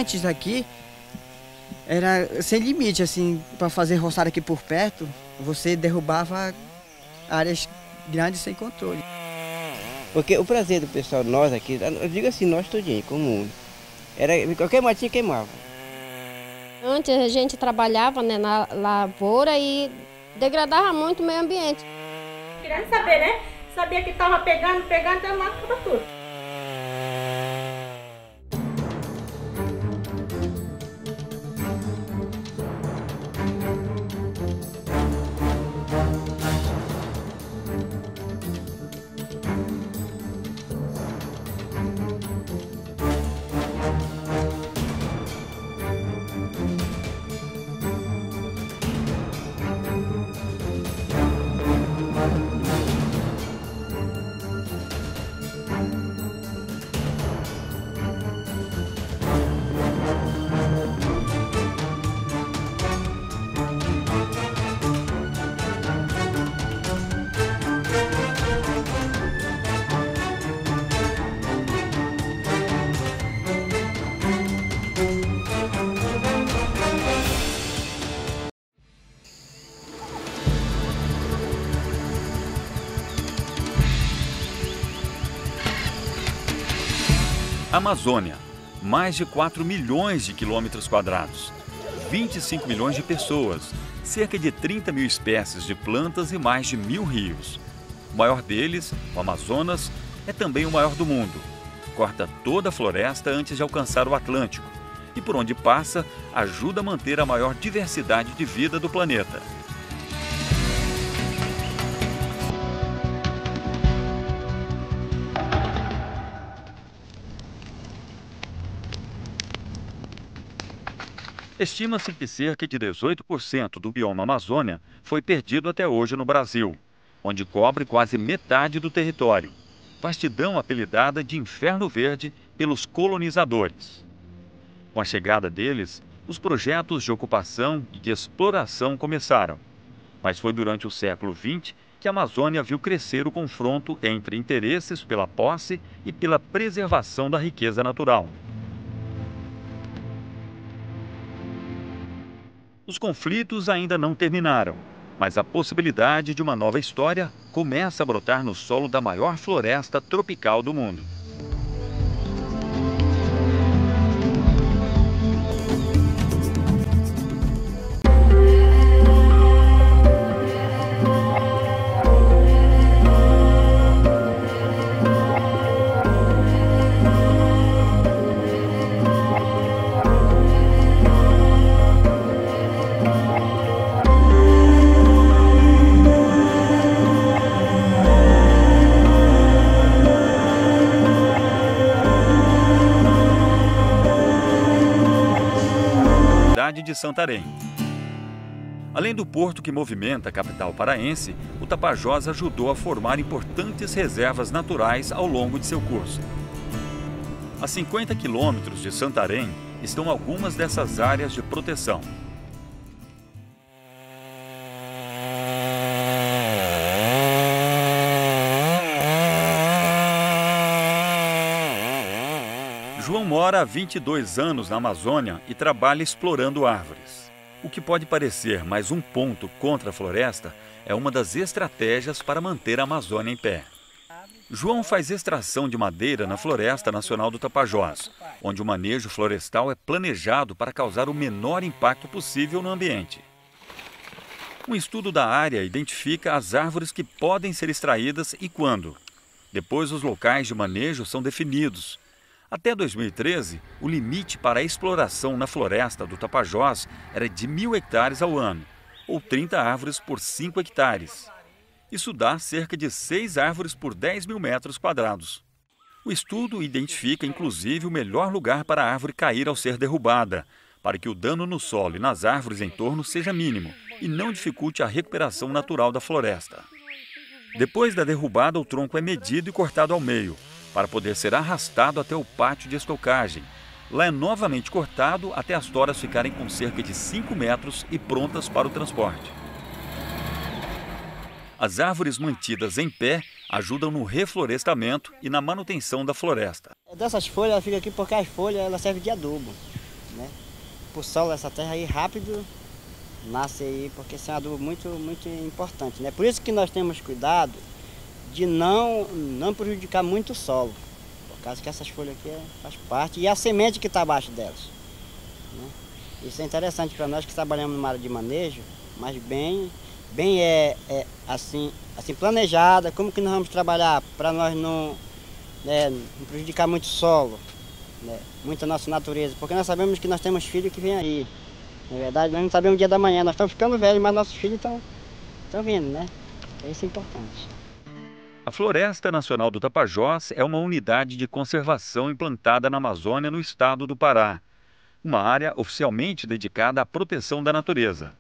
antes aqui era sem limite, assim, para fazer roçada aqui por perto, você derrubava áreas grandes sem controle. Porque o prazer do pessoal, nós aqui, eu digo assim, nós tudinho, comum, era qualquer matinho queimava. Antes a gente trabalhava, né, na lavoura e degradava muito o meio ambiente. Querendo saber, né? Sabia que estava pegando, então acaba tudo. Amazônia, mais de 4 milhões de quilômetros quadrados, 25 milhões de pessoas, cerca de 30 mil espécies de plantas e mais de 1000 rios. O maior deles, o Amazonas, é também o maior do mundo. Corta toda a floresta antes de alcançar o Atlântico e, por onde passa, ajuda a manter a maior diversidade de vida do planeta. Estima-se que cerca de 18% do bioma Amazônia foi perdido até hoje no Brasil, onde cobre quase metade do território. Vastidão apelidada de Inferno Verde pelos colonizadores. Com a chegada deles, os projetos de ocupação e de exploração começaram. Mas foi durante o século XX que a Amazônia viu crescer o confronto entre interesses pela posse e pela preservação da riqueza natural. Os conflitos ainda não terminaram, mas a possibilidade de uma nova história começa a brotar no solo da maior floresta tropical do mundo. De Santarém. Além do porto que movimenta a capital paraense, o Tapajós ajudou a formar importantes reservas naturais ao longo de seu curso. A 50 quilômetros de Santarém estão algumas dessas áreas de proteção. João mora há 22 anos na Amazônia e trabalha explorando árvores. O que pode parecer mais um ponto contra a floresta é uma das estratégias para manter a Amazônia em pé. João faz extração de madeira na Floresta Nacional do Tapajós, onde o manejo florestal é planejado para causar o menor impacto possível no ambiente. Um estudo da área identifica as árvores que podem ser extraídas e quando. Depois, os locais de manejo são definidos. Até 2013, o limite para a exploração na floresta do Tapajós era de 1000 hectares ao ano, ou 30 árvores por 5 hectares. Isso dá cerca de 6 árvores por 10 mil metros quadrados. O estudo identifica, inclusive, o melhor lugar para a árvore cair ao ser derrubada, para que o dano no solo e nas árvores em torno seja mínimo e não dificulte a recuperação natural da floresta. Depois da derrubada, o tronco é medido e cortado ao meio, para poder ser arrastado até o pátio de estocagem. Lá é novamente cortado até as toras ficarem com cerca de 5 metros e prontas para o transporte. As árvores mantidas em pé ajudam no reflorestamento e na manutenção da floresta. Dessas folhas ela fica aqui porque as folhas ela servem de adubo. né? Por solo essa terra aí rápido nasce aí, porque isso é um adubo muito importante, né? Por isso que nós temos cuidado de não prejudicar muito o solo, por causa que essas folhas aqui faz parte, e a semente que está abaixo delas, né? Isso é interessante para nós que trabalhamos numa área de manejo, mas bem assim planejada, como que nós vamos trabalhar para nós não prejudicar muito o solo, né? Muito a nossa natureza, porque nós sabemos que nós temos filhos que vêm aí. Na verdade, nós não sabemos o dia da manhã, nós estamos ficando velhos, mas nossos filhos estão vindo, né? Isso é importante. A Floresta Nacional do Tapajós é uma unidade de conservação implantada na Amazônia, no estado do Pará. Uma área oficialmente dedicada à proteção da natureza.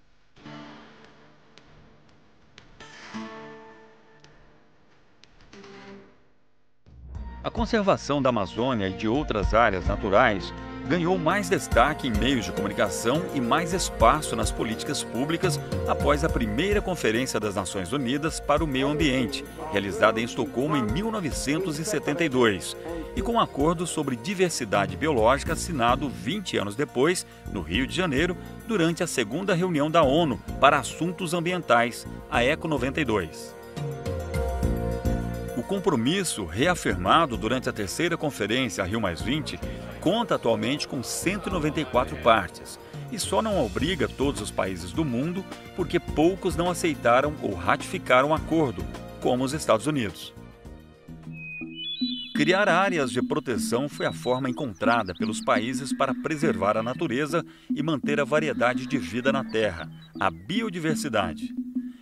A conservação da Amazônia e de outras áreas naturais ganhou mais destaque em meios de comunicação e mais espaço nas políticas públicas após a primeira Conferência das Nações Unidas para o Meio Ambiente, realizada em Estocolmo em 1972, e com um acordo sobre diversidade biológica assinado 20 anos depois, no Rio de Janeiro, durante a segunda reunião da ONU para Assuntos Ambientais, a ECO 92. O compromisso, reafirmado durante a terceira conferência, a Rio+20, conta atualmente com 194 partes e só não obriga todos os países do mundo porque poucos não aceitaram ou ratificaram o acordo, como os Estados Unidos. Criar áreas de proteção foi a forma encontrada pelos países para preservar a natureza e manter a variedade de vida na Terra, a biodiversidade.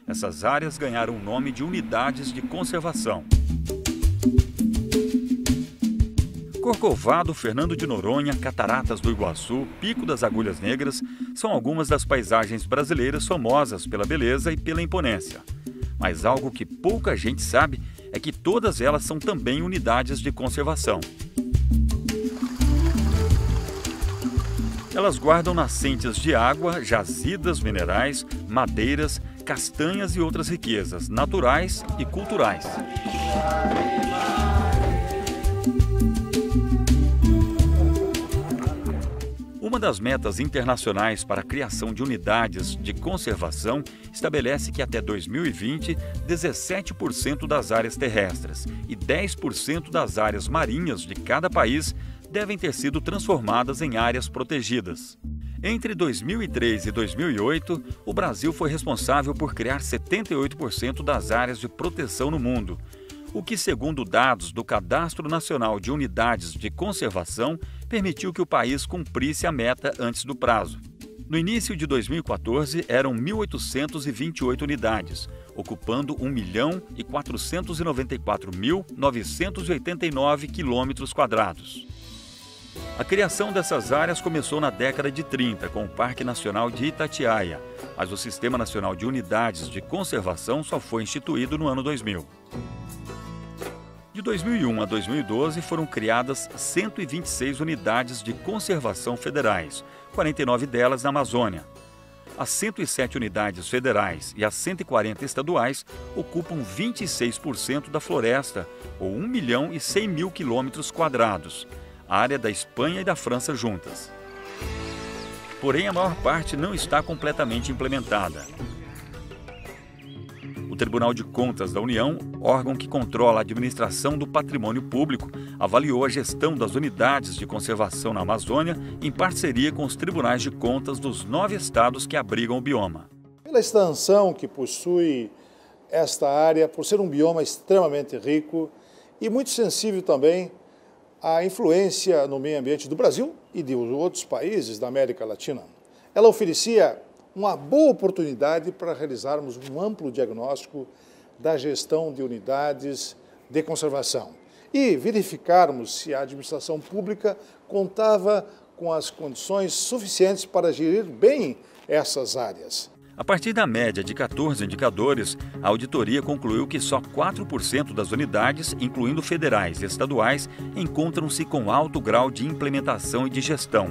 Essas áreas ganharam o nome de unidades de conservação. Corcovado, Fernando de Noronha, Cataratas do Iguaçu, Pico das Agulhas Negras são algumas das paisagens brasileiras famosas pela beleza e pela imponência. Mas algo que pouca gente sabe é que todas elas são também unidades de conservação. Elas guardam nascentes de água, jazidas minerais, madeiras, castanhas e outras riquezas naturais e culturais. Uma das metas internacionais para a criação de unidades de conservação estabelece que até 2020, 17% das áreas terrestres e 10% das áreas marinhas de cada país devem ter sido transformadas em áreas protegidas. Entre 2003 e 2008, o Brasil foi responsável por criar 78% das áreas de proteção no mundo, o que, segundo dados do Cadastro Nacional de Unidades de Conservação, permitiu que o país cumprisse a meta antes do prazo. No início de 2014, eram 1.828 unidades, ocupando 1.494.989 km². A criação dessas áreas começou na década de 30, com o Parque Nacional de Itatiaia, mas o Sistema Nacional de Unidades de Conservação só foi instituído no ano 2000. De 2001 a 2012, foram criadas 126 unidades de conservação federais, 49 delas na Amazônia. As 107 unidades federais e as 140 estaduais ocupam 26% da floresta, ou 1.100.000 km², área da Espanha e da França juntas. Porém, a maior parte não está completamente implementada. O Tribunal de Contas da União, órgão que controla a administração do patrimônio público, avaliou a gestão das unidades de conservação na Amazônia em parceria com os tribunais de contas dos 9 estados que abrigam o bioma. Pela extensão que possui esta área, por ser um bioma extremamente rico e muito sensível também à influência no meio ambiente do Brasil e de outros países da América Latina, ela oferecia uma boa oportunidade para realizarmos um amplo diagnóstico da gestão de unidades de conservação e verificarmos se a administração pública contava com as condições suficientes para gerir bem essas áreas. A partir da média de 14 indicadores, a auditoria concluiu que só 4% das unidades, incluindo federais e estaduais, encontram-se com alto grau de implementação e de gestão.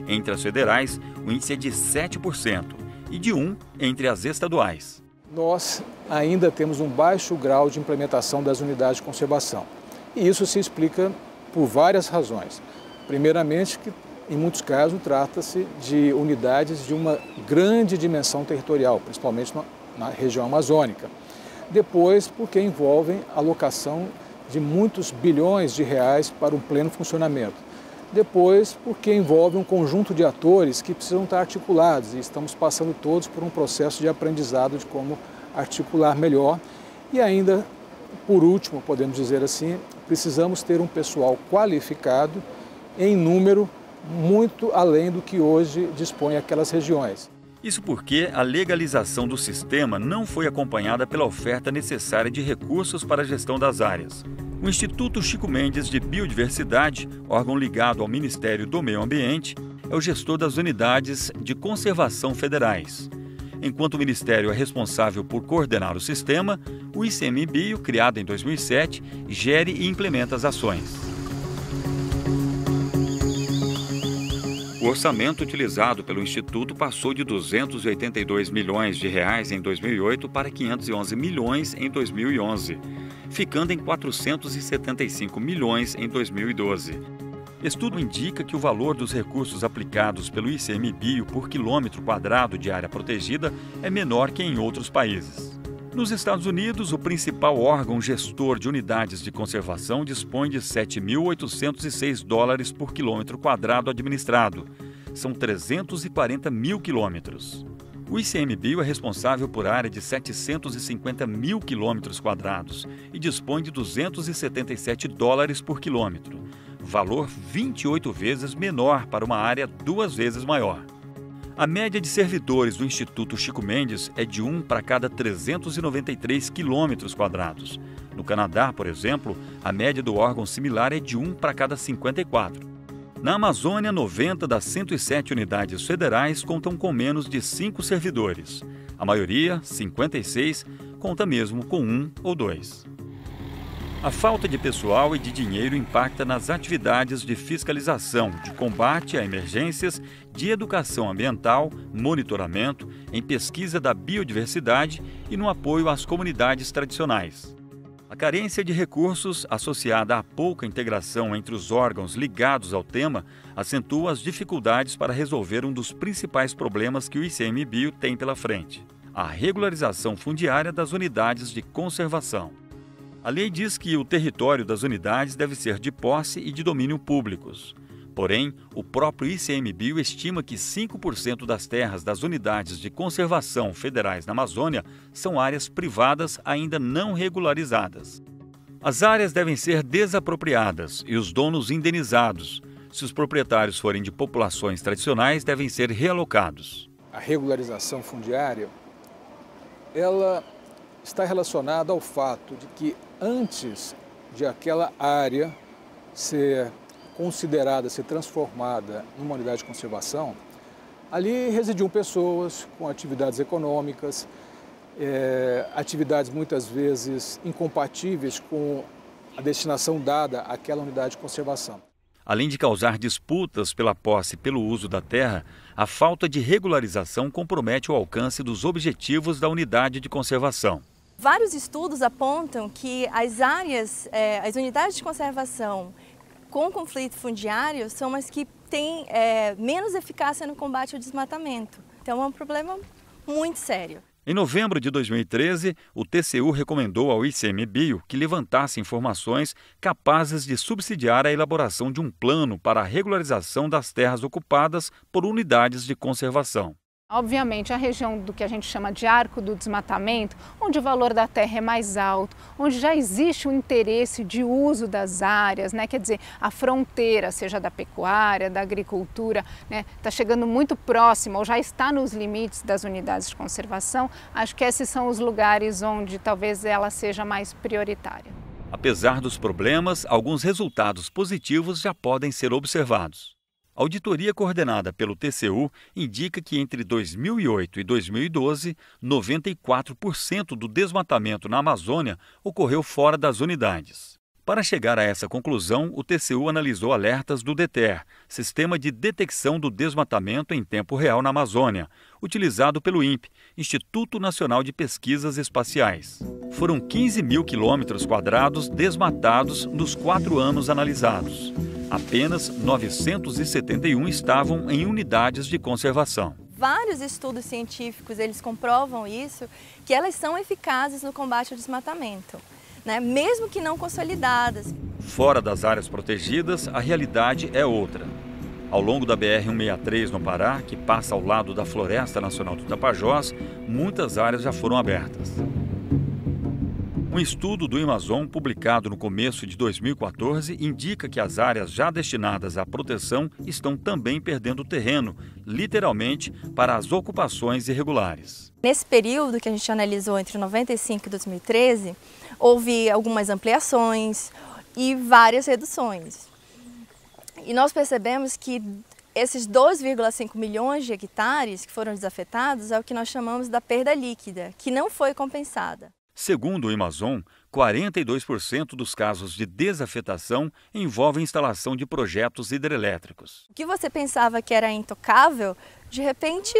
Entre as federais, o índice é de 7%. E de 1% entre as estaduais. Nós ainda temos um baixo grau de implementação das unidades de conservação. E isso se explica por várias razões. Primeiramente, que Em muitos casos, trata-se de unidades de uma grande dimensão territorial, principalmente na região amazônica. Depois, porque envolvem a alocação de muitos bilhões de reais para um pleno funcionamento. Depois, porque envolve um conjunto de atores que precisam estar articulados e estamos passando todos por um processo de aprendizado de como articular melhor. E ainda, por último, podemos dizer assim, precisamos ter um pessoal qualificado em número muito além do que hoje dispõe aquelas regiões. Isso porque a legalização do sistema não foi acompanhada pela oferta necessária de recursos para a gestão das áreas. O Instituto Chico Mendes de Biodiversidade, órgão ligado ao Ministério do Meio Ambiente, é o gestor das unidades de conservação federais. Enquanto o Ministério é responsável por coordenar o sistema, o ICMBio, criado em 2007, gere e implementa as ações. O orçamento utilizado pelo Instituto passou de 282 milhões de reais em 2008 para 511 milhões em 2011, ficando em 475 milhões em 2012. Estudo indica que o valor dos recursos aplicados pelo ICMBio por quilômetro quadrado de área protegida é menor que em outros países. Nos Estados Unidos, o principal órgão gestor de unidades de conservação dispõe de 7.806 dólares por quilômetro quadrado administrado. São 340 mil quilômetros. O ICMBio é responsável por área de 750 mil quilômetros quadrados e dispõe de 277 dólares por quilômetro, valor 28 vezes menor para uma área 2 vezes maior. A média de servidores do Instituto Chico Mendes é de 1 para cada 393 quilômetros quadrados. No Canadá, por exemplo, a média do órgão similar é de 1 para cada 54. Na Amazônia, 90 das 107 unidades federais contam com menos de 5 servidores. A maioria, 56, conta mesmo com 1 ou 2. A falta de pessoal e de dinheiro impacta nas atividades de fiscalização, de combate a emergências, de educação ambiental, monitoramento, em pesquisa da biodiversidade e no apoio às comunidades tradicionais. A carência de recursos, associada à pouca integração entre os órgãos ligados ao tema, acentua as dificuldades para resolver um dos principais problemas que o ICMBio tem pela frente: a regularização fundiária das unidades de conservação. A lei diz que o território das unidades deve ser de posse e de domínio públicos. Porém, o próprio ICMBio estima que 5% das terras das unidades de conservação federais na Amazônia são áreas privadas ainda não regularizadas. As áreas devem ser desapropriadas e os donos indenizados. Se os proprietários forem de populações tradicionais, devem ser realocados. A regularização fundiária, ela está relacionada ao fato de que antes de aquela área ser considerada, ser transformada numa unidade de conservação, ali residiam pessoas com atividades econômicas, atividades muitas vezes incompatíveis com a destinação dada àquela unidade de conservação. Além de causar disputas pela posse e pelo uso da terra, a falta de regularização compromete o alcance dos objetivos da unidade de conservação. Vários estudos apontam que as áreas, as unidades de conservação com conflito fundiário são as que têm menos eficácia no combate ao desmatamento. Então é um problema muito sério. Em novembro de 2013, o TCU recomendou ao ICMBio que levantasse informações capazes de subsidiar a elaboração de um plano para a regularização das terras ocupadas por unidades de conservação. Obviamente, a região do que a gente chama de arco do desmatamento, onde o valor da terra é mais alto, onde já existe um interesse de uso das áreas, né? Quer dizer, a fronteira, seja da pecuária, da agricultura, né? Está chegando muito próximo ou já está nos limites das unidades de conservação. Acho que esses são os lugares onde talvez ela seja mais prioritária. Apesar dos problemas, alguns resultados positivos já podem ser observados. A auditoria coordenada pelo TCU indica que entre 2008 e 2012, 94% do desmatamento na Amazônia ocorreu fora das unidades. Para chegar a essa conclusão, o TCU analisou alertas do DETER, Sistema de Detecção do Desmatamento em Tempo Real na Amazônia, utilizado pelo INPE, Instituto Nacional de Pesquisas Espaciais. Foram 15 mil quilômetros quadrados desmatados nos 4 anos analisados. Apenas 971 estavam em unidades de conservação. Vários estudos científicos, eles comprovam isso, que elas são eficazes no combate ao desmatamento, né? Mesmo que não consolidadas. Fora das áreas protegidas, a realidade é outra. Ao longo da BR-163 no Pará, que passa ao lado da Floresta Nacional do Tapajós, muitas áreas já foram abertas. Um estudo do Amazon, publicado no começo de 2014, indica que as áreas já destinadas à proteção estão também perdendo terreno, literalmente, para as ocupações irregulares. Nesse período que a gente analisou entre 95 e 2013, houve algumas ampliações e várias reduções. E nós percebemos que esses 2,5 milhões de hectares que foram desafetados é o que nós chamamos da perda líquida, que não foi compensada. Segundo o Amazon, 42% dos casos de desafetação envolvem instalação de projetos hidrelétricos. O que você pensava que era intocável, de repente,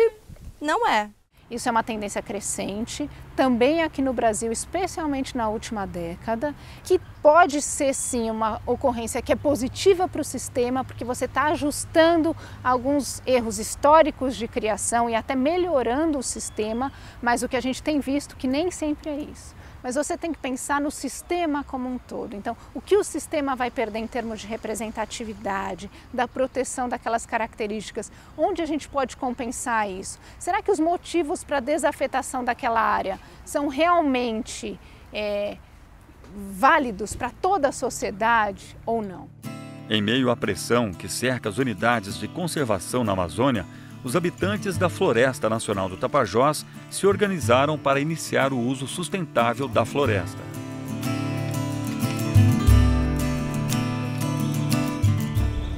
não é. Isso é uma tendência crescente, também aqui no Brasil, especialmente na última década, que pode ser sim uma ocorrência que é positiva para o sistema, porque você está ajustando alguns erros históricos de criação e até melhorando o sistema, mas o que a gente tem visto que nem sempre é isso. Mas você tem que pensar no sistema como um todo. Então, o que o sistema vai perder em termos de representatividade, da proteção daquelas características? Onde a gente pode compensar isso? Será que os motivos para a desafetação daquela área são realmente válidos para toda a sociedade ou não? Em meio à pressão que cerca as unidades de conservação na Amazônia, os habitantes da Floresta Nacional do Tapajós se organizaram para iniciar o uso sustentável da floresta.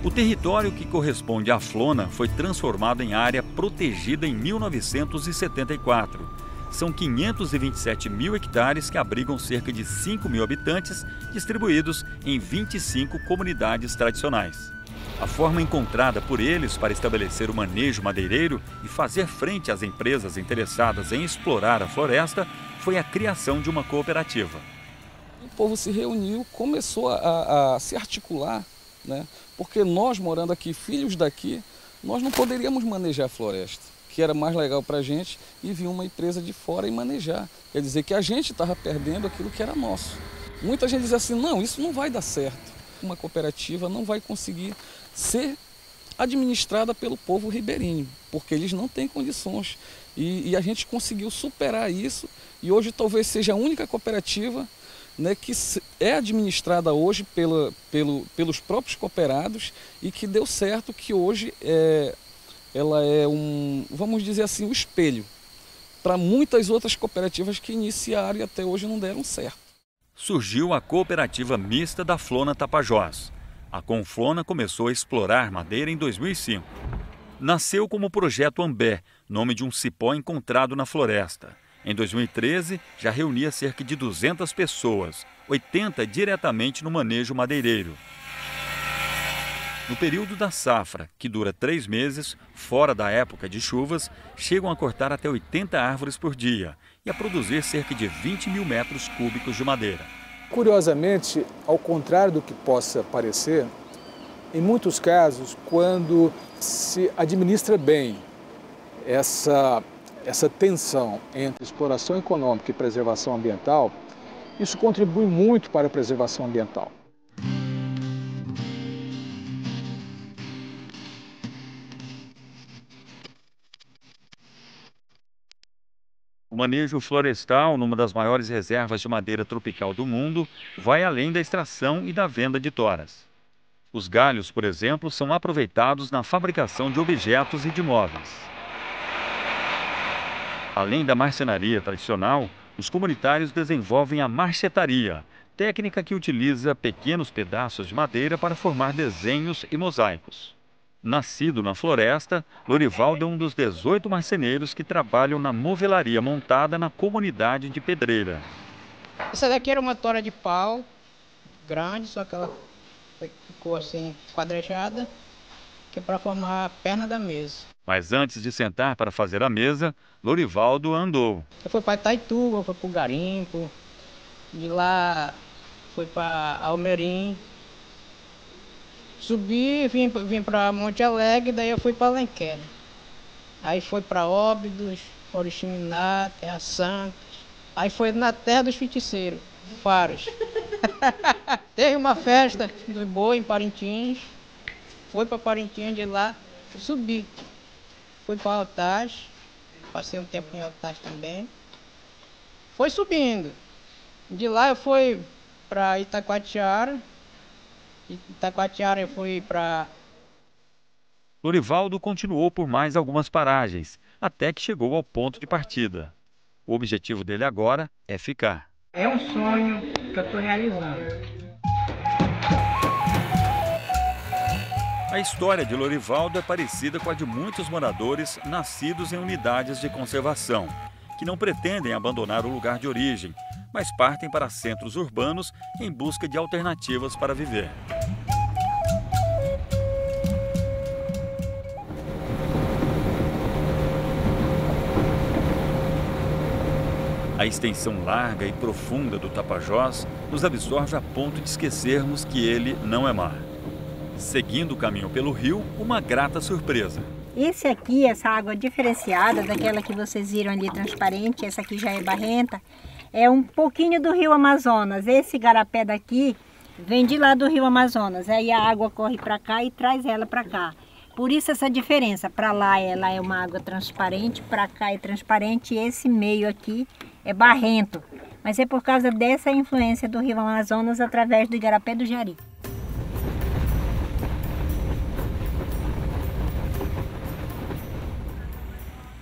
O território que corresponde à Flona foi transformado em área protegida em 1974. São 527 mil hectares que abrigam cerca de 5 mil habitantes, distribuídos em 25 comunidades tradicionais. A forma encontrada por eles para estabelecer o manejo madeireiro e fazer frente às empresas interessadas em explorar a floresta foi a criação de uma cooperativa. O povo se reuniu, começou a se articular, né? Porque nós, morando aqui, filhos daqui, nós não poderíamos manejar a floresta, que era mais legal para a gente, e vir uma empresa de fora e manejar. Quer dizer que a gente estava perdendo aquilo que era nosso. Muita gente diz assim, não, isso não vai dar certo. Uma cooperativa não vai conseguir ser administrada pelo povo ribeirinho, porque eles não têm condições. E a gente conseguiu superar isso, e hoje talvez seja a única cooperativa, né, que é administrada hoje pelos próprios cooperados e que deu certo, que hoje ela é vamos dizer assim, um espelho para muitas outras cooperativas que iniciaram e até hoje não deram certo. Surgiu a Cooperativa Mista da Flona Tapajós. A Conflona começou a explorar madeira em 2005. Nasceu como Projeto Ambé, nome de um cipó encontrado na floresta. Em 2013, já reunia cerca de 200 pessoas, 80 diretamente no manejo madeireiro. No período da safra, que dura 3 meses, fora da época de chuvas, chegam a cortar até 80 árvores por dia e a produzir cerca de 20 mil metros cúbicos de madeira. Curiosamente, ao contrário do que possa parecer, em muitos casos, quando se administra bem essa tensão entre exploração econômica e preservação ambiental, isso contribui muito para a preservação ambiental. O manejo florestal, numa das maiores reservas de madeira tropical do mundo, vai além da extração e da venda de toras. Os galhos, por exemplo, são aproveitados na fabricação de objetos e de móveis. Além da marcenaria tradicional, os comunitários desenvolvem a marchetaria, técnica que utiliza pequenos pedaços de madeira para formar desenhos e mosaicos. Nascido na floresta, Lorivaldo é um dos 18 marceneiros que trabalham na movelaria montada na comunidade de Pedreira. Essa daqui era uma tora de pau, grande, só que ela ficou assim quadrejada, que é para formar a perna da mesa. Mas antes de sentar para fazer a mesa, Lorivaldo andou. Foi para Itaituba, foi para o garimpo, de lá foi para Almerim. Subi, vim para Monte Alegre, daí eu fui para Alenquer. Aí foi para Óbidos, Oriximiná, Terra Santa. Aí foi na terra dos feiticeiros, Faros. Teve uma festa do boi em Parintins. Foi para Parintins, de lá subi. Fui para Altaz, passei um tempo em Altaz também. Foi subindo. De lá eu fui para Itacoatiara. Itacoatiara eu fui para... Lorivaldo continuou por mais algumas paragens, até que chegou ao ponto de partida. O objetivo dele agora é ficar. É um sonho que eu estou realizando. A história de Lorivaldo é parecida com a de muitos moradores nascidos em unidades de conservação, que não pretendem abandonar o lugar de origem, mas partem para centros urbanos em busca de alternativas para viver. A extensão larga e profunda do Tapajós nos absorve a ponto de esquecermos que ele não é mar. Seguindo o caminho pelo rio, uma grata surpresa. Esse aqui, essa água diferenciada daquela que vocês viram ali transparente, essa aqui já é barrenta, é um pouquinho do rio Amazonas. Esse garapé daqui vem de lá do rio Amazonas. Aí a água corre para cá e traz ela para cá. Por isso essa diferença. Para lá ela é uma água transparente, para cá é transparente e esse meio aqui é barrento. Mas é por causa dessa influência do rio Amazonas através do Igarapé do Jari.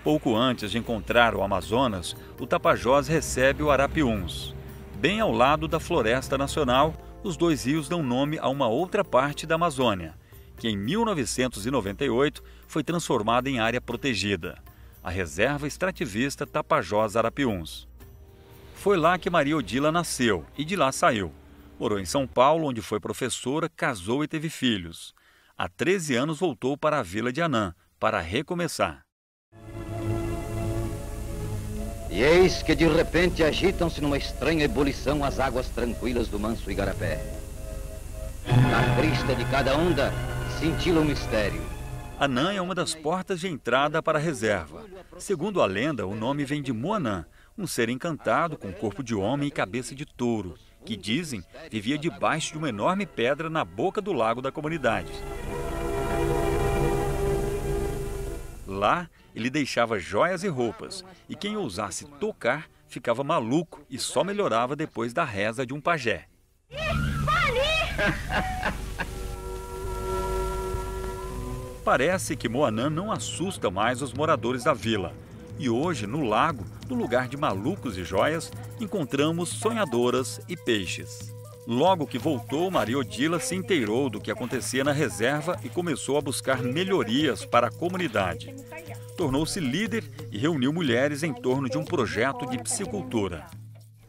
Pouco antes de encontrar o Amazonas, o Tapajós recebe o Arapiuns. Bem ao lado da Floresta Nacional, os dois rios dão nome a uma outra parte da Amazônia, que em 1998 foi transformada em área protegida, a Reserva Extrativista Tapajós Arapiuns. Foi lá que Maria Odila nasceu e de lá saiu. Morou em São Paulo, onde foi professora, casou e teve filhos. Há 13 anos voltou para a Vila de Anã, para recomeçar. E eis que de repente agitam-se numa estranha ebulição as águas tranquilas do manso Igarapé. Na crista de cada onda cintila um mistério. Anã é uma das portas de entrada para a reserva. Segundo a lenda, o nome vem de Moanã, um ser encantado com corpo de homem e cabeça de touro, que dizem vivia debaixo de uma enorme pedra na boca do lago da comunidade. Lá, ele deixava joias e roupas, e quem ousasse tocar ficava maluco e só melhorava depois da reza de um pajé. Parece que Moanã não assusta mais os moradores da vila. E hoje, no lago, no lugar de malucos e joias, encontramos sonhadoras e peixes. Logo que voltou, Maria Odila se inteirou do que acontecia na reserva e começou a buscar melhorias para a comunidade. Tornou-se líder e reuniu mulheres em torno de um projeto de piscicultura.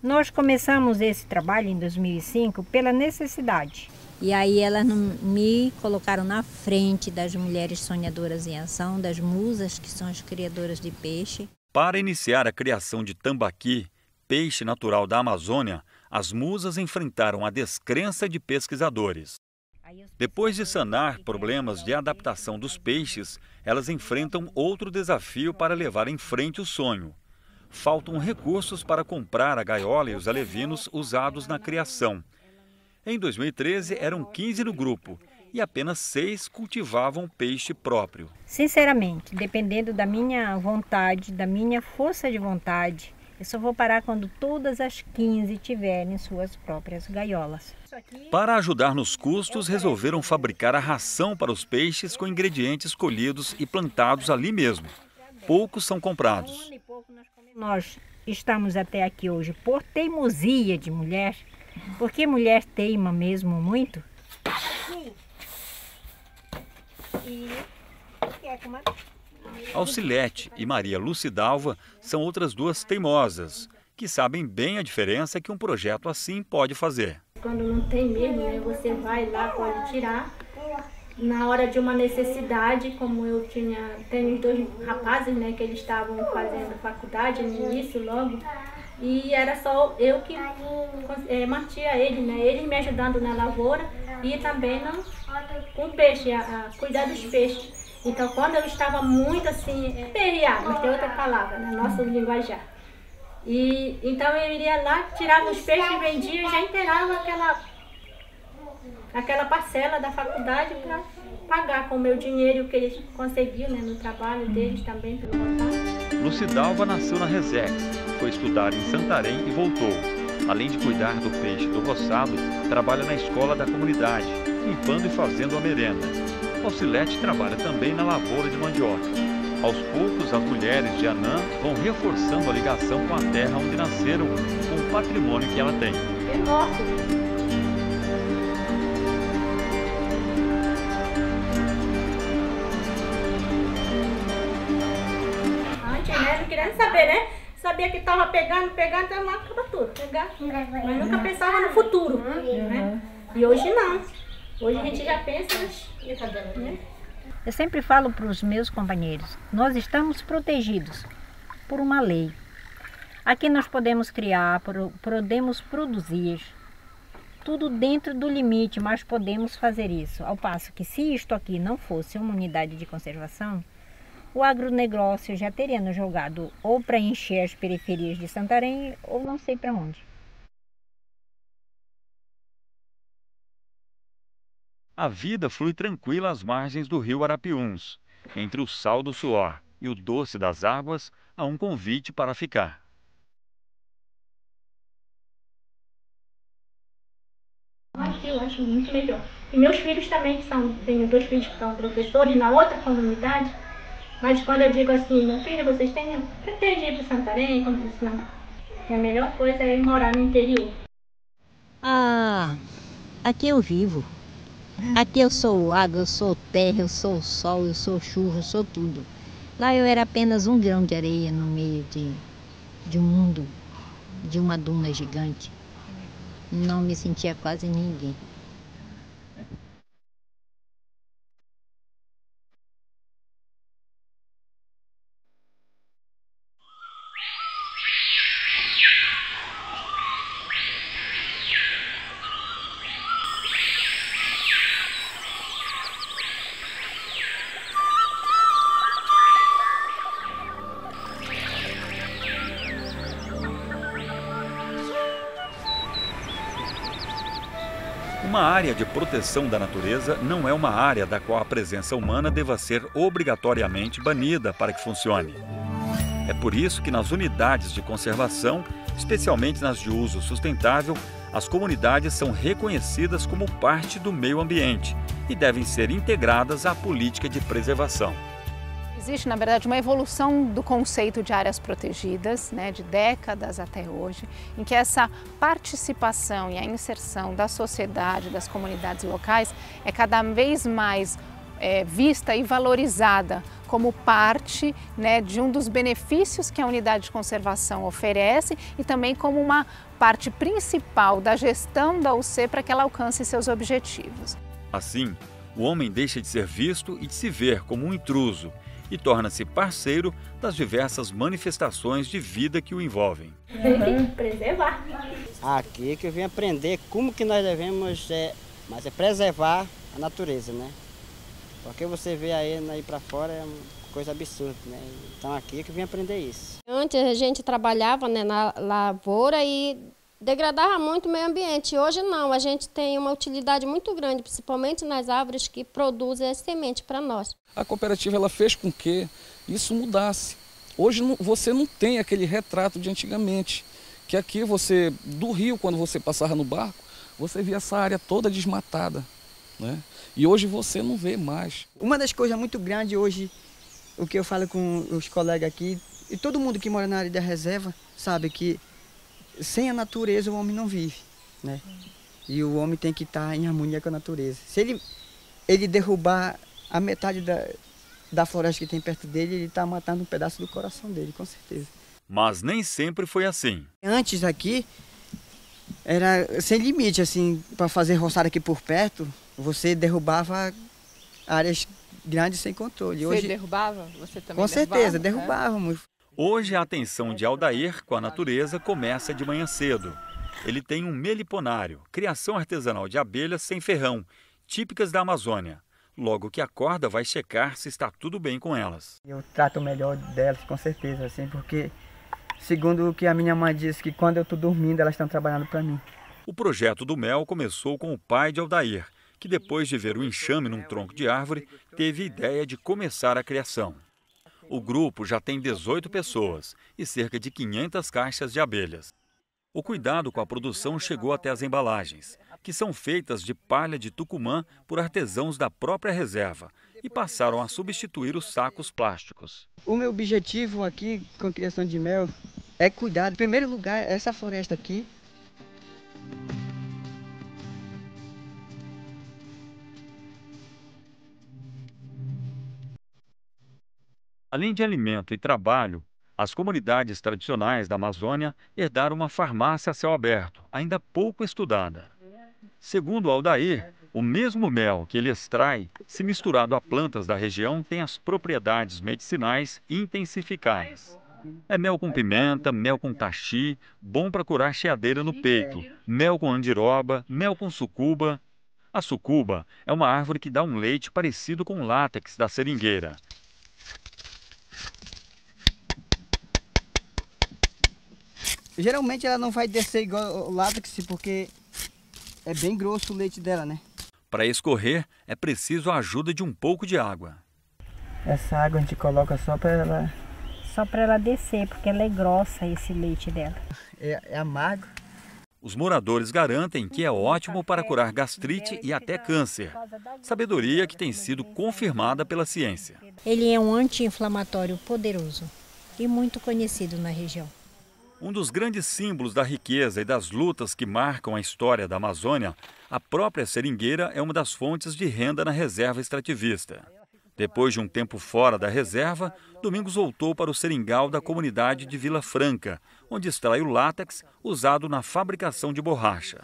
Nós começamos esse trabalho em 2005 pela necessidade. E aí elas me colocaram na frente das mulheres sonhadoras em ação, das musas, que são as criadoras de peixe. Para iniciar a criação de tambaqui, peixe natural da Amazônia, as musas enfrentaram a descrença de pesquisadores. Depois de sanar problemas de adaptação dos peixes, elas enfrentam outro desafio para levar em frente o sonho. Faltam recursos para comprar a gaiola e os alevinos usados na criação. Em 2013, eram 15 no grupo e apenas 6 cultivavam peixe próprio. Sinceramente, dependendo da minha vontade, da minha força de vontade, eu só vou parar quando todas as 15 tiverem suas próprias gaiolas. Para ajudar nos custos, resolveram fabricar a ração para os peixes com ingredientes colhidos e plantados ali mesmo. Poucos são comprados. Nós estamos até aqui hoje por teimosia de mulher, porque mulher teima mesmo muito. Alcilete e Maria Lucidalva são outras duas teimosas, que sabem bem a diferença que um projeto assim pode fazer. Quando não tem mesmo, né, você vai lá, pode tirar. Na hora de uma necessidade, como eu tenho os 2 rapazes, né, que eles estavam fazendo faculdade no início logo, E era só eu que mantinha ele, né? Eles me ajudando na lavoura e também com peixe, a cuidar dos peixes. Então, quando eu estava muito assim, perreado, mas tem outra palavra, né? Nosso linguajar. E então eu iria lá, tirava os peixes, vendia e já inteirava aquela parcela da faculdade para pagar com o meu dinheiro que eles conseguiam, né, no trabalho deles também, pelo vontade. Lucidalva nasceu na Resex, foi estudar em Santarém e voltou. Além de cuidar do peixe do roçado, trabalha na escola da comunidade, limpando e fazendo a merenda. Alcilete trabalha também na lavoura de mandioca. Aos poucos, as mulheres de Anã vão reforçando a ligação com a terra onde nasceram, com o patrimônio que ela tem. É nosso. Antes, né? Não queria nem saber, né? Sabia que estava pegando, então acaba tudo. Mas nunca pensava no futuro, né? E hoje não. Hoje a gente já pensa, né? Eu sempre falo para os meus companheiros, nós estamos protegidos por uma lei. Aqui nós podemos criar, podemos produzir, tudo dentro do limite, mas podemos fazer isso. Ao passo que se isto aqui não fosse uma unidade de conservação, o agronegócio já teria nos jogado ou para encher as periferias de Santarém ou não sei para onde. A vida flui tranquila às margens do rio Arapiuns. Entre o sal do suor e o doce das águas, há um convite para ficar. Aqui eu acho muito melhor. E meus filhos também tenho 2 filhos que são professores na outra comunidade, mas quando eu digo assim, meu filho, vocês pretendem ir para Santarém? Como diz, não. A melhor coisa é morar no interior. Aqui eu vivo. Aqui eu sou água, eu sou terra, eu sou sol, eu sou chuva, eu sou tudo. Lá eu era apenas um grão de areia no meio de um mundo, de uma duna gigante. Não me sentia quase ninguém. Uma área de proteção da natureza não é uma área da qual a presença humana deva ser obrigatoriamente banida para que funcione. É por isso que nas unidades de conservação, especialmente nas de uso sustentável, as comunidades são reconhecidas como parte do meio ambiente e devem ser integradas à política de preservação. Existe, na verdade, uma evolução do conceito de áreas protegidas, né, de décadas até hoje, em que essa participação e a inserção da sociedade, das comunidades locais, é cada vez mais vista e valorizada como parte, né, de um dos benefícios que a unidade de conservação oferece e também como uma parte principal da gestão da UC para que ela alcance seus objetivos. Assim, o homem deixa de ser visto e de se ver como um intruso, e torna-se parceiro das diversas manifestações de vida que o envolvem. Tem que preservar. Aqui que eu vim aprender como que nós devemos preservar a natureza, né? Porque você vê aí para fora é uma coisa absurda, né? Então aqui que eu vim aprender isso. Antes a gente trabalhava, né, na lavoura e degradava muito o meio ambiente. Hoje não, a gente tem uma utilidade muito grande, principalmente nas árvores que produzem a semente para nós. A cooperativa ela fez com que isso mudasse. Hoje você não tem aquele retrato de antigamente, que aqui do rio, quando você passava no barco, você via essa área toda desmatada, né? E hoje você não vê mais. Uma das coisas muito grandes hoje, o que eu falo com os colegas aqui, e todo mundo que mora na área da reserva, sabe que sem a natureza o homem não vive, né? E o homem tem que estar em harmonia com a natureza. Se ele derrubar a metade da floresta que tem perto dele, ele está matando um pedaço do coração dele, com certeza. Mas nem sempre foi assim. Antes aqui, era sem limite, assim, para fazer roçada aqui por perto, você derrubava áreas grandes sem controle. Você derrubava? Você também com certeza, derrubávamos. Hoje a atenção de Aldair com a natureza começa de manhã cedo. Ele tem um meliponário, criação artesanal de abelhas sem ferrão, típicas da Amazônia. Logo que acorda, vai checar se está tudo bem com elas. Eu trato melhor delas, com certeza, assim, porque segundo o que a minha mãe disse, que quando eu estou dormindo, elas estão trabalhando para mim. O projeto do mel começou com o pai de Aldair, que depois de ver o enxame num tronco de árvore, teve ideia de começar a criação. O grupo já tem 18 pessoas e cerca de 500 caixas de abelhas. O cuidado com a produção chegou até as embalagens, que são feitas de palha de Tucumã por artesãos da própria reserva e passaram a substituir os sacos plásticos. O meu objetivo aqui com a criação de mel é cuidar, em primeiro lugar, essa floresta aqui. Além de alimento e trabalho, as comunidades tradicionais da Amazônia herdaram uma farmácia a céu aberto, ainda pouco estudada. Segundo Aldair, o mesmo mel que ele extrai, se misturado a plantas da região, tem as propriedades medicinais intensificadas. É mel com pimenta, mel com taxi, bom para curar cheadeira no peito, mel com andiroba, mel com sucuba. A sucuba é uma árvore que dá um leite parecido com o látex da seringueira. Geralmente ela não vai descer igual o látex, porque é bem grosso o leite dela, né? Para escorrer, é preciso a ajuda de um pouco de água. Essa água a gente coloca só para ela... Só para ela descer, porque ela é grossa, esse leite dela. É amargo. Os moradores garantem que é ótimo para curar gastrite e até câncer. Sabedoria que tem sido confirmada pela ciência. Ele é um anti-inflamatório poderoso e muito conhecido na região. Um dos grandes símbolos da riqueza e das lutas que marcam a história da Amazônia, a própria seringueira é uma das fontes de renda na reserva extrativista. Depois de um tempo fora da reserva, Domingos voltou para o seringal da comunidade de Vila Franca, onde extrai o látex usado na fabricação de borracha.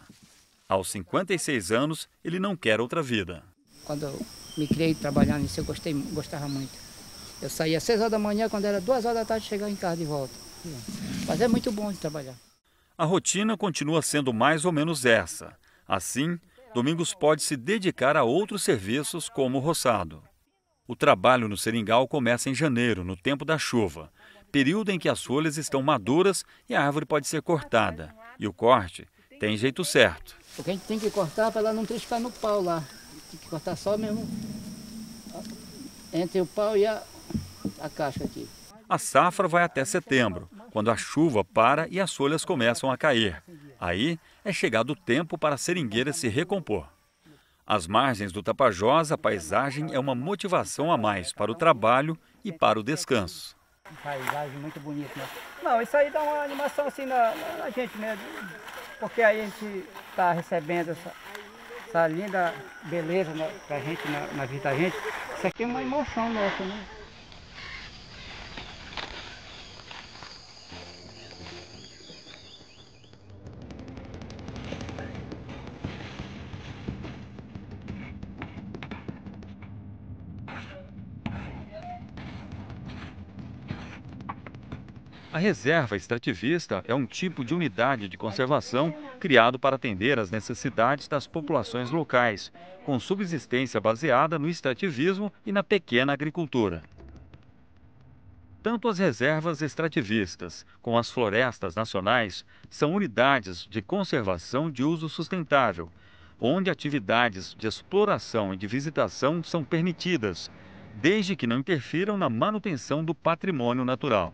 Aos 56 anos, ele não quer outra vida. Quando eu me criei trabalhando nisso, eu gostava muito. Eu saía às 6 horas da manhã, quando era 2 horas da tarde, chegava em casa de volta. Mas é muito bom de trabalhar. A rotina continua sendo mais ou menos essa. Assim, Domingos pode se dedicar a outros serviços como o roçado. O trabalho no seringal começa em janeiro, no tempo da chuva, período em que as folhas estão maduras e a árvore pode ser cortada. E o corte tem jeito certo. Porque a gente tem que cortar para ela não triscar no pau lá. Tem que cortar só mesmo entre o pau e a casca aqui. A safra vai até setembro, quando a chuva para e as folhas começam a cair. Aí é chegado o tempo para a seringueira se recompor. Às margens do Tapajós, a paisagem é uma motivação a mais para o trabalho e para o descanso. Paisagem muito bonita, né? Não, isso aí dá uma animação assim na gente mesmo, porque aí a gente está recebendo essa linda beleza, né, pra gente, na vida da gente. Isso aqui é uma emoção nossa, né? A reserva extrativista é um tipo de unidade de conservação criado para atender às necessidades das populações locais, com subsistência baseada no extrativismo e na pequena agricultura. Tanto as reservas extrativistas como as florestas nacionais são unidades de conservação de uso sustentável, onde atividades de exploração e de visitação são permitidas, desde que não interfiram na manutenção do patrimônio natural.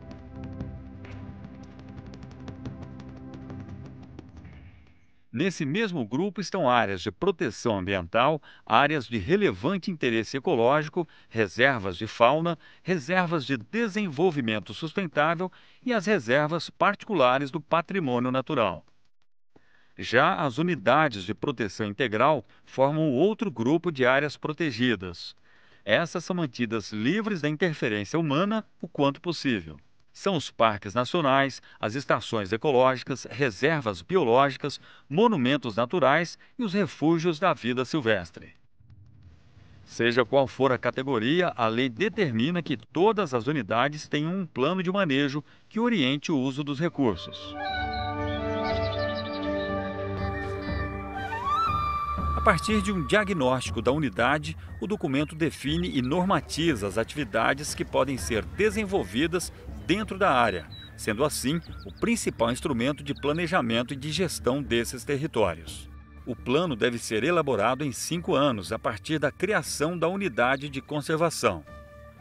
Nesse mesmo grupo estão áreas de proteção ambiental, áreas de relevante interesse ecológico, reservas de fauna, reservas de desenvolvimento sustentável e as reservas particulares do patrimônio natural. Já as unidades de proteção integral formam outro grupo de áreas protegidas. Essas são mantidas livres da interferência humana o quanto possível. São os parques nacionais, as estações ecológicas, reservas biológicas, monumentos naturais e os refúgios da vida silvestre. Seja qual for a categoria, a lei determina que todas as unidades tenham um plano de manejo que oriente o uso dos recursos. A partir de um diagnóstico da unidade, o documento define e normatiza as atividades que podem ser desenvolvidas dentro da área, sendo assim o principal instrumento de planejamento e de gestão desses territórios. O plano deve ser elaborado em 5 anos, a partir da criação da unidade de conservação.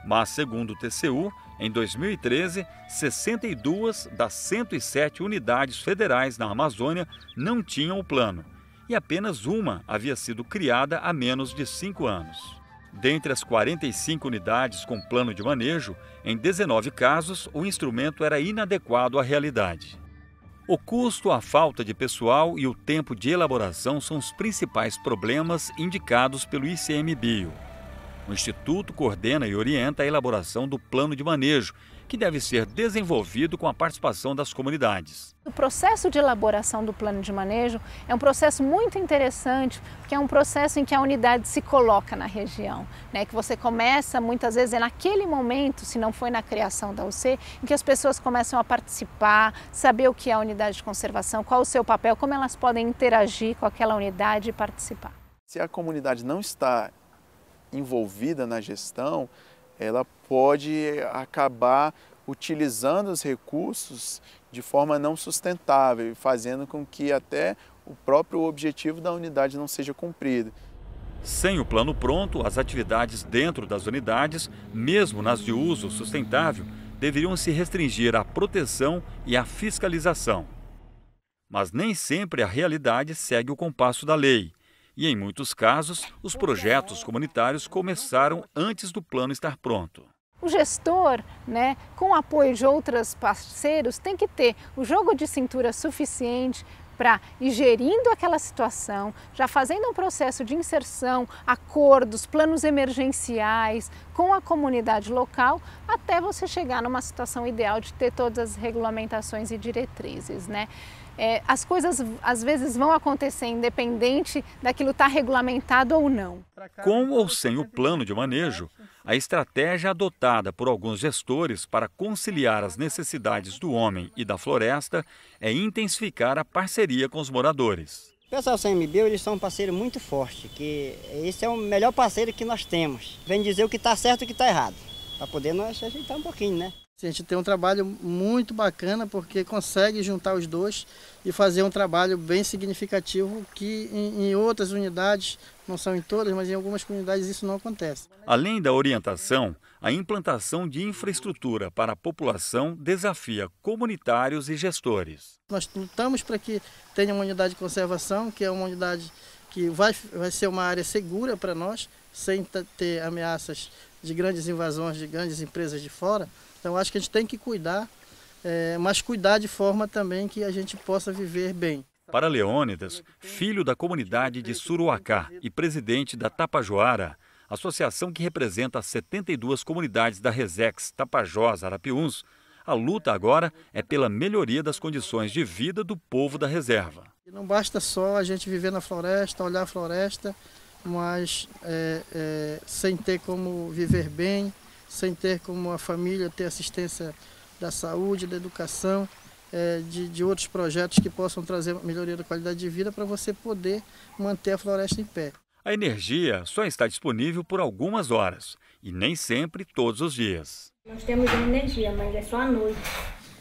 Mas, segundo o TCU, em 2013, 62 das 107 unidades federais na Amazônia não tinham o plano, e apenas uma havia sido criada há menos de 5 anos. Dentre as 45 unidades com plano de manejo, em 19 casos, o instrumento era inadequado à realidade. O custo, a falta de pessoal e o tempo de elaboração são os principais problemas indicados pelo ICMBio. O Instituto coordena e orienta a elaboração do plano de manejo, que deve ser desenvolvido com a participação das comunidades. O processo de elaboração do plano de manejo é um processo muito interessante, porque é um processo em que a unidade se coloca na região, né? Que você começa, muitas vezes, naquele momento, se não foi na criação da UC, em que as pessoas começam a participar, saber o que é a unidade de conservação, qual o seu papel, como elas podem interagir com aquela unidade e participar. Se a comunidade não está envolvida na gestão, ela pode acabar utilizando os recursos de forma não sustentável, fazendo com que até o próprio objetivo da unidade não seja cumprido. Sem o plano pronto, as atividades dentro das unidades, mesmo nas de uso sustentável, deveriam se restringir à proteção e à fiscalização. Mas nem sempre a realidade segue o compasso da lei. E, em muitos casos, os projetos comunitários começaram antes do plano estar pronto. O gestor, né, com o apoio de outros parceiros, tem que ter o jogo de cintura suficiente para ir gerindo aquela situação, já fazendo um processo de inserção, acordos, planos emergenciais com a comunidade local, até você chegar numa situação ideal de ter todas as regulamentações e diretrizes, né? As coisas às vezes vão acontecer independente daquilo estar regulamentado ou não. Com ou sem o plano de manejo, a estratégia adotada por alguns gestores para conciliar as necessidades do homem e da floresta é intensificar a parceria com os moradores. O pessoal do ICMBio, eles são um parceiro muito forte, que esse é o melhor parceiro que nós temos. Vem dizer o que está certo e o que está errado, para poder nós ajeitar um pouquinho, né? A gente tem um trabalho muito bacana porque consegue juntar os dois e fazer um trabalho bem significativo que em outras unidades, não são em todas, mas em algumas comunidades isso não acontece. Além da orientação, a implantação de infraestrutura para a população desafia comunitários e gestores. Nós lutamos para que tenha uma unidade de conservação, que é uma unidade que vai ser uma área segura para nós, sem ter ameaças de grandes invasões de grandes empresas de fora. Então acho que a gente tem que cuidar, mas cuidar de forma também que a gente possa viver bem. Para Leônidas, filho da comunidade de Suruacá e presidente da Tapajoara, associação que representa as 72 comunidades da Resex Tapajós Arapiuns, a luta agora é pela melhoria das condições de vida do povo da reserva. Não basta só a gente viver na floresta, olhar a floresta, mas sem ter como viver bem, sem ter como a família ter assistência da saúde, da educação, de outros projetos que possam trazer melhoria da qualidade de vida para você poder manter a floresta em pé. A energia só está disponível por algumas horas e nem sempre todos os dias. Nós temos energia, mas é só à noite.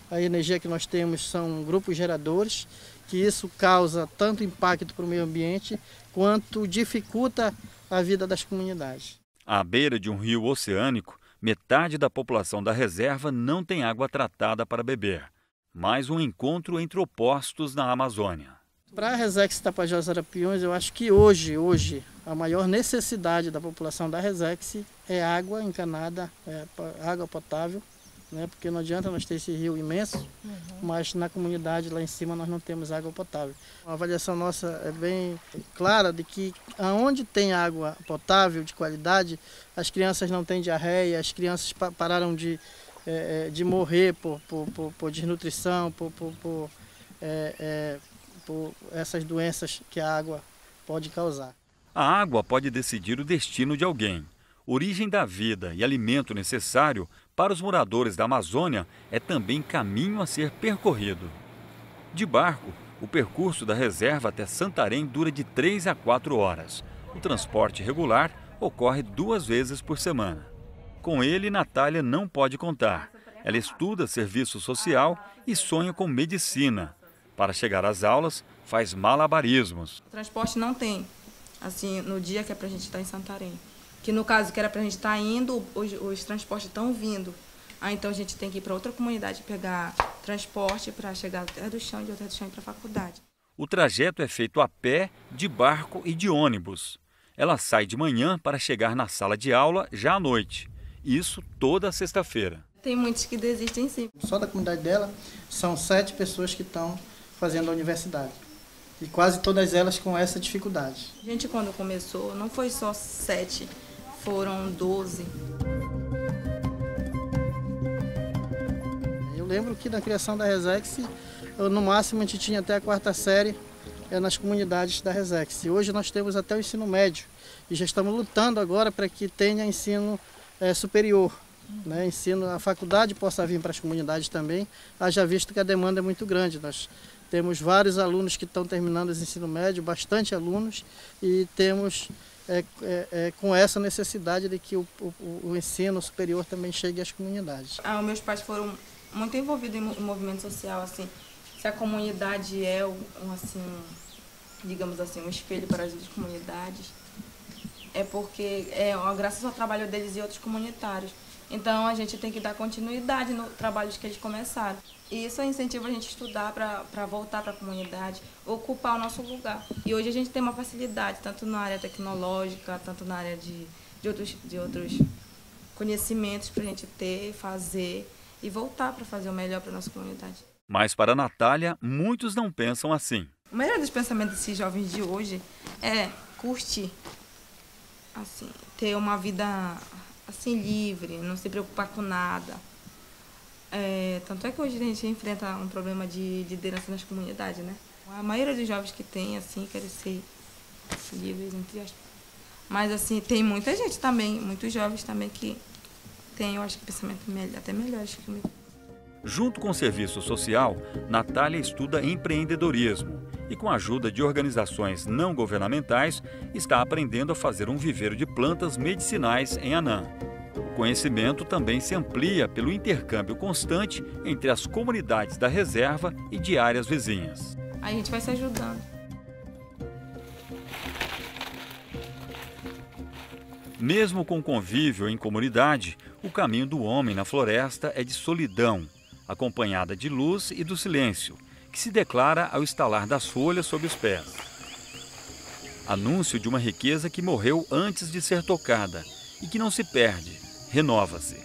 A energia que nós temos são grupos geradores, que isso causa tanto impacto para o meio ambiente quanto dificulta a vida das comunidades. À beira de um rio oceânico, metade da população da reserva não tem água tratada para beber. Mais um encontro entre opostos na Amazônia. Para a Resex Tapajós Arapiuns, eu acho que hoje a maior necessidade da população da Resex é água encanada, água potável, né? Porque não adianta nós ter esse rio imenso, mas na comunidade lá em cima nós não temos água potável. A avaliação nossa é bem clara de que aonde tem água potável de qualidade, as crianças não têm diarreia, as crianças pararam de morrer por desnutrição, por essas doenças que a água pode causar. A água pode decidir o destino de alguém. Origem da vida e alimento necessário para os moradores da Amazônia é também caminho a ser percorrido. De barco, o percurso da reserva até Santarém dura de 3 a 4 horas. O transporte regular ocorre 2 vezes por semana. Com ele, Natália não pode contar. Ela estuda serviço social e sonha com medicina. Para chegar às aulas, faz malabarismos. O transporte não tem, assim, no dia que é para a gente estar em Santarém. Que no caso que era para a gente estar indo, os transportes estão vindo. Então a gente tem que ir para outra comunidade pegar transporte para chegar até do chão e de outra do chão para a faculdade. O trajeto é feito a pé, de barco e de ônibus. Ela sai de manhã para chegar na sala de aula já à noite. Isso toda sexta-feira. Tem muitos que desistem sim. Só da comunidade dela são 7 pessoas que estão fazendo a universidade. E quase todas elas com essa dificuldade. A gente quando começou não foi só 7, foram 12. Eu lembro que na criação da Resex, no máximo a gente tinha até a 4ª série nas comunidades da Resex. Hoje nós temos até o ensino médio e já estamos lutando agora para que tenha ensino superior. Né? Ensino, a faculdade possa vir para as comunidades também, haja visto que a demanda é muito grande. Nós temos vários alunos que estão terminando o ensino médio, bastante alunos, e temos com essa necessidade de que o ensino superior também chegue às comunidades. Meus pais foram muito envolvidos em movimento social, assim, se a comunidade é digamos assim, um espelho para as outras comunidades, é porque graças ao trabalho deles e outros comunitários. Então a gente tem que dar continuidade no trabalho que eles começaram. E isso incentiva a gente a estudar para voltar para a comunidade, ocupar o nosso lugar. E hoje a gente tem uma facilidade, tanto na área tecnológica, tanto na área de outros conhecimentos para a gente ter, fazer e voltar para fazer o melhor para a nossa comunidade. Mas para a Natália, muitos não pensam assim. O melhor dos pensamentos desses jovens de hoje é curtir, assim, ter uma vida assim, livre, não se preocupar com nada. Tanto é que hoje a gente enfrenta um problema de liderança nas comunidades, né? A maioria dos jovens que tem, assim, querem ser livres, entre aspas. Mas, assim, tem muita gente também, muitos jovens também que têm, eu acho que pensamento até melhores que o meu. Junto com o serviço social, Natália estuda empreendedorismo e, com a ajuda de organizações não governamentais, está aprendendo a fazer um viveiro de plantas medicinais em Anã. O conhecimento também se amplia pelo intercâmbio constante entre as comunidades da reserva e de áreas vizinhas. A gente vai se ajudando. Mesmo com convívio em comunidade, o caminho do homem na floresta é de solidão, acompanhada de luz e do silêncio, que se declara ao estalar das folhas sob os pés. Anúncio de uma riqueza que morreu antes de ser tocada e que não se perde, renova-se.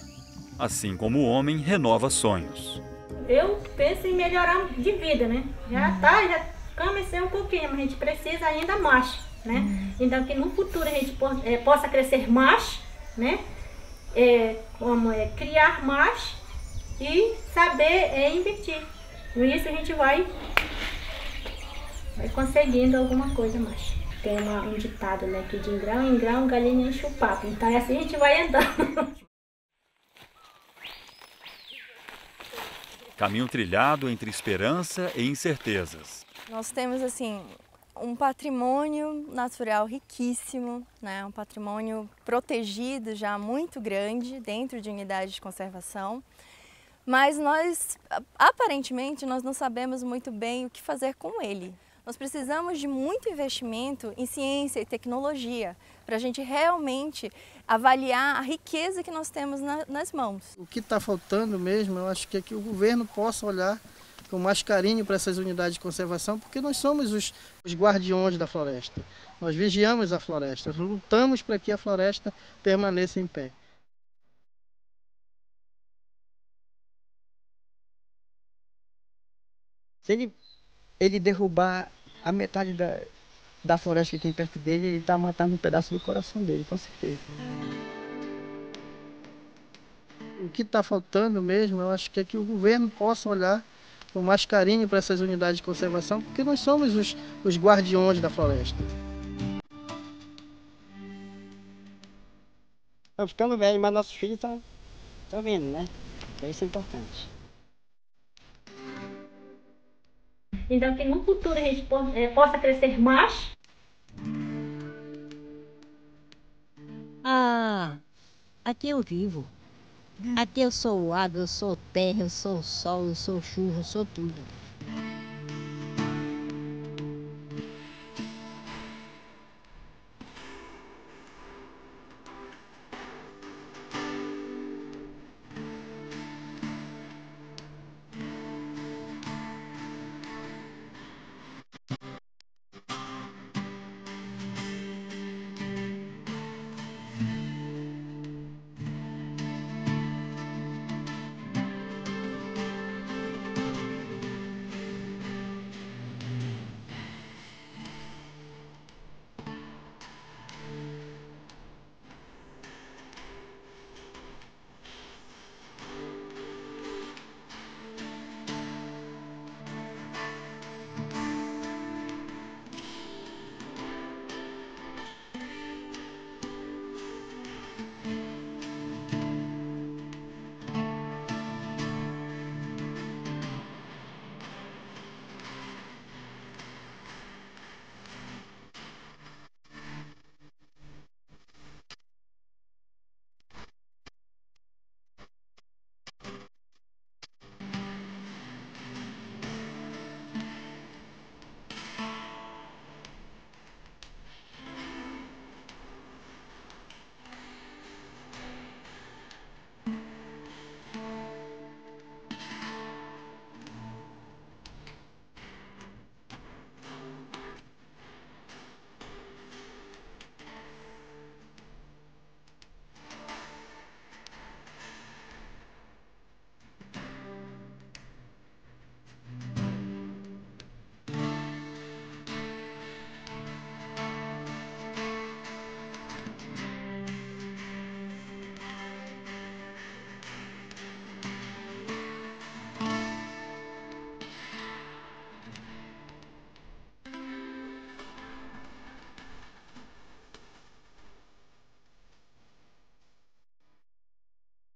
Assim como o homem renova sonhos. Eu penso em melhorar de vida, né? Já comecei um pouquinho, mas a gente precisa ainda mais, né? Então que no futuro a gente possa crescer mais, né? Criar mais e saber investir. Com isso a gente vai conseguindo alguma coisa mais. Tem um ditado, né, que de grão em grão galinha enche o papo. Então assim a gente vai andando. Caminho trilhado entre esperança e incertezas. Nós temos assim um patrimônio natural riquíssimo, né? Um patrimônio protegido já muito grande dentro de unidades de conservação. Mas aparentemente, nós não sabemos muito bem o que fazer com ele. Nós precisamos de muito investimento em ciência e tecnologia para a gente realmente avaliar a riqueza que nós temos nas mãos. O que está faltando mesmo, eu acho que é que o governo possa olhar com mais carinho para essas unidades de conservação, porque nós somos os guardiões da floresta. Nós vigiamos a floresta, nós lutamos para que a floresta permaneça em pé. Se ele derrubar a metade da floresta que tem perto dele, ele está matando um pedaço do coração dele, com certeza. O que está faltando mesmo, eu acho que é que o governo possa olhar com mais carinho para essas unidades de conservação, porque nós somos os guardiões da floresta. Estamos ficando velhos, mas nossos filhos estão vendo, né? Isso é importante. Então, que no futuro a gente possa crescer mais. Aqui eu vivo. Aqui eu sou água, eu sou terra, eu sou sol, eu sou chuva, eu sou tudo.